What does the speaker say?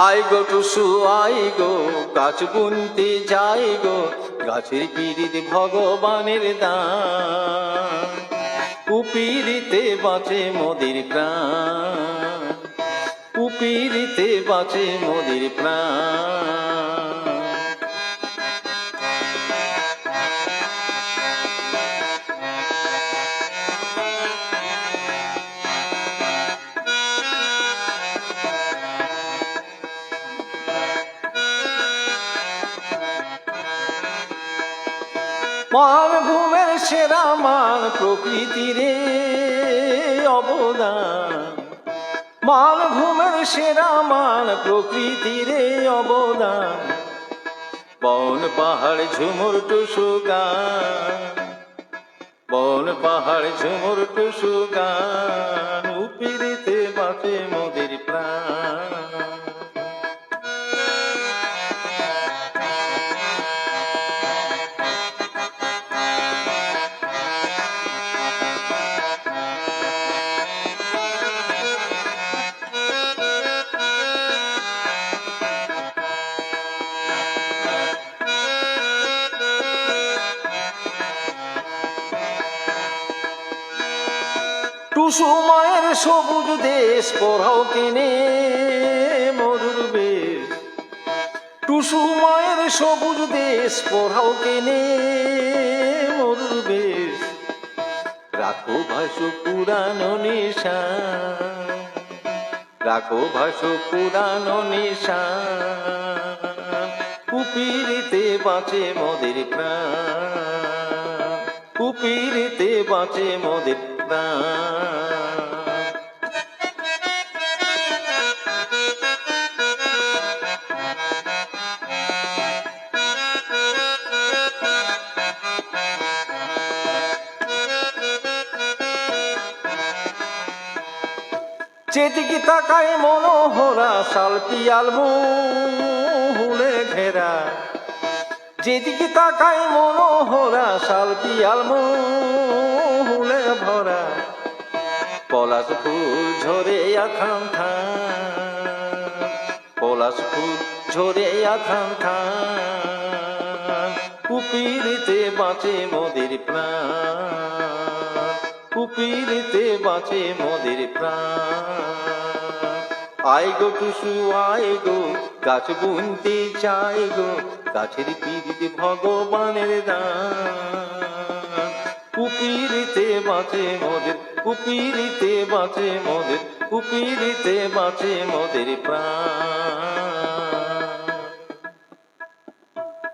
I go Tusu I go, গাছ বুনতে যাই গো, গাছের পিরিত ভগবানের দান। উপিরিতে বাঁচে মোদের প্রাণ, উপিরিতে বাঁচে মোদের প্রাণ। মানভূমের সেরা মান প্রকৃতির অবদান, মানভূমের সেরা মান প্রকৃতির অবদান। বন পাহাড় ঝুমুর টুসু গান, বন পাহাড় ঝুমুর টুসু গান। উপিরিতে বাঁচে মোদের প্রাণ। টুসু মায়ের সবুজ দেশ পড়াও কেনে মরুর বেশ, টুসু মায়ের সবুজ দেশ পড়াও কেনে মরুর বেশ। রাখো ভাসু পুরানো নিশান, রাখো ভাসু পুরানো নিশান। উপিরিতে বাঁচে মোদের প্রাণ, উপিরিতে বাঁচে মোদের প্রাণ। যেদিকে তাকায় মনোহরা শালপিয়াল মহুলে ঘেরা, যেদিকে তাকায় মনোহরা শালপিয়াল মহুলে ভরা। পলাশ ফুল ঝরে আথাম থান, পলাশ ফুল ঝরে আথাম থান। উপিরিতে বাঁচে মোদের প্রাণ, উপিরিতে বাঁচে মোদের প্রাণ। I go Tusu I go, গাছ বুনতে চাই গো, গাছের পিরিত ভগবানের দান। উপিরিতে বাঁচে মোদের, উপিরিতে বাঁচে মোদের, উপিরিতে বাঁচে মোদের প্রাণ।